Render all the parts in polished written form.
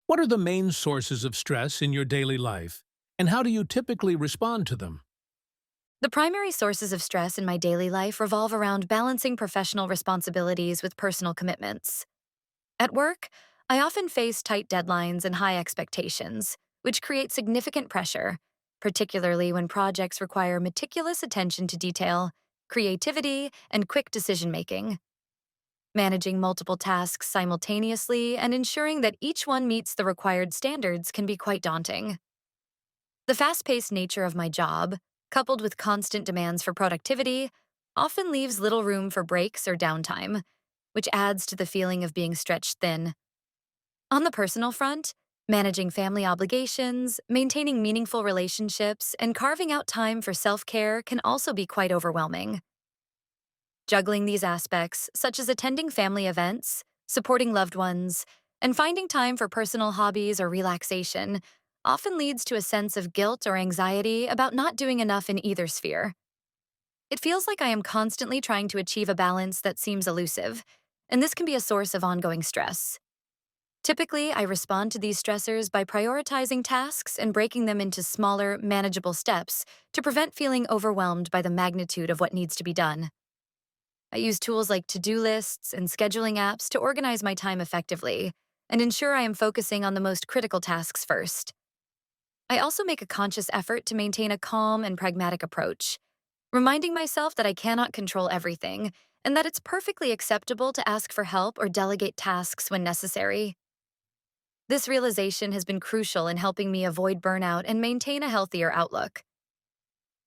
What are the main sources of stress in your daily life, and how do you typically respond to them? The primary sources of stress in my daily life revolve around balancing professional responsibilities with personal commitments. At work, I often face tight deadlines and high expectations, which create significant pressure, particularly when projects require meticulous attention to detail, creativity, and quick decision making. Managing multiple tasks simultaneously and ensuring that each one meets the required standards can be quite daunting. The fast paced nature of my job, coupled with constant demands for productivity, often leaves little room for breaks or downtime, which adds to the feeling of being stretched thin. On the personal front, managing family obligations, maintaining meaningful relationships, and carving out time for self care can also be quite overwhelming. Juggling these aspects, such as attending family events, supporting loved ones, and finding time for personal hobbies or relaxation, often leads to a sense of guilt or anxiety about not doing enough in either sphere. It feels like I am constantly trying to achieve a balance that seems elusive, and this can be a source of ongoing stress. Typically, I respond to these stressors by prioritizing tasks and breaking them into smaller, manageable steps to prevent feeling overwhelmed by the magnitude of what needs to be done. I use tools like to-do lists and scheduling apps to organize my time effectively and ensure I am focusing on the most critical tasks first. I also make a conscious effort to maintain a calm and pragmatic approach, reminding myself that I cannot control everything and that it's perfectly acceptable to ask for help or delegate tasks when necessary. This realization has been crucial in helping me avoid burnout and maintain a healthier outlook.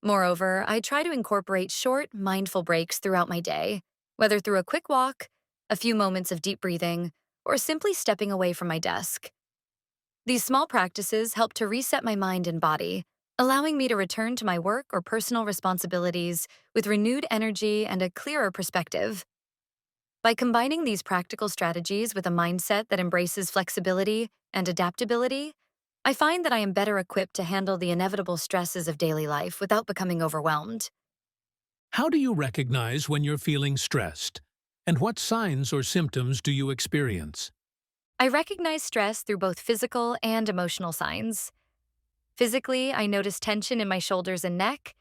Moreover, I try to incorporate short, mindful breaks throughout my day, whether through a quick walk, a few moments of deep breathing, or simply stepping away from my desk. These small practices help to reset my mind and body, allowing me to return to my work or personal responsibilities with renewed energy and a clearer perspective. By combining these practical strategies with a mindset that embraces flexibility and adaptability, I find that I am better equipped to handle the inevitable stresses of daily life without becoming overwhelmed. How do you recognize when you're feeling stressed? And what signs or symptoms do you experience? I recognize stress through both physical and emotional signs. Physically, I notice tension in my shoulders and neck,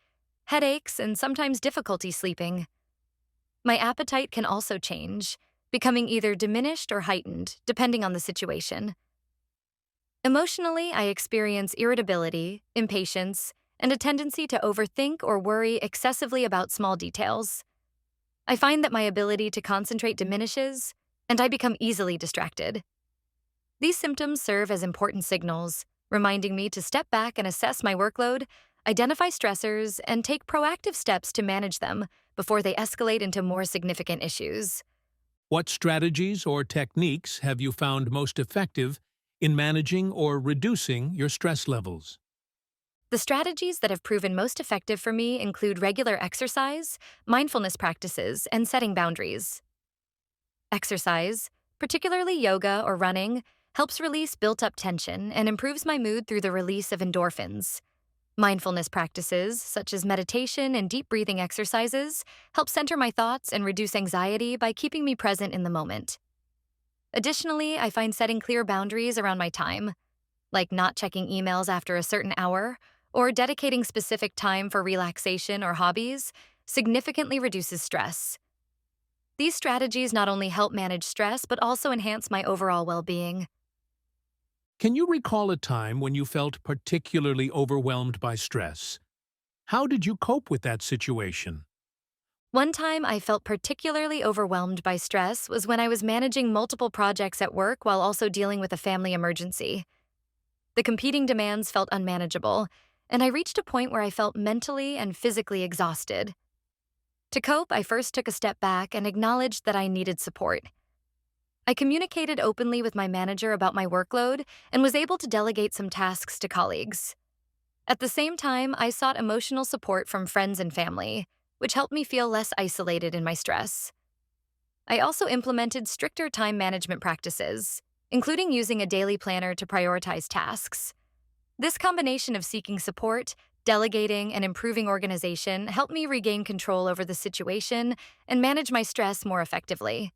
headaches, and sometimes difficulty sleeping. My appetite can also change, becoming either diminished or heightened, depending on the situation. Emotionally, I experience irritability, impatience, and a tendency to overthink or worry excessively about small details. I find that my ability to concentrate diminishes, and I become easily distracted. These symptoms serve as important signals, reminding me to step back and assess my workload, identify stressors, and take proactive steps to manage them before they escalate into more significant issues. What strategies or techniques have you found most effective in managing or reducing your stress levels? The strategies that have proven most effective for me include regular exercise, mindfulness practices, and setting boundaries. Exercise, particularly yoga or running, helps release built-up tension and improves my mood through the release of endorphins. Mindfulness practices, such as meditation and deep breathing exercises, help center my thoughts and reduce anxiety by keeping me present in the moment. Additionally, I find setting clear boundaries around my time, like not checking emails after a certain hour or dedicating specific time for relaxation or hobbies, significantly reduces stress. These strategies not only help manage stress but also enhance my overall well-being. Can you recall a time when you felt particularly overwhelmed by stress? How did you cope with that situation? One time I felt particularly overwhelmed by stress was when I was managing multiple projects at work while also dealing with a family emergency. The competing demands felt unmanageable, and I reached a point where I felt mentally and physically exhausted. To cope, I first took a step back and acknowledged that I needed support. I communicated openly with my manager about my workload and was able to delegate some tasks to colleagues. At the same time, I sought emotional support from friends and family, which helped me feel less isolated in my stress. I also implemented stricter time management practices, including using a daily planner to prioritize tasks. This combination of seeking support, delegating, and improving organization helped me regain control over the situation and manage my stress more effectively.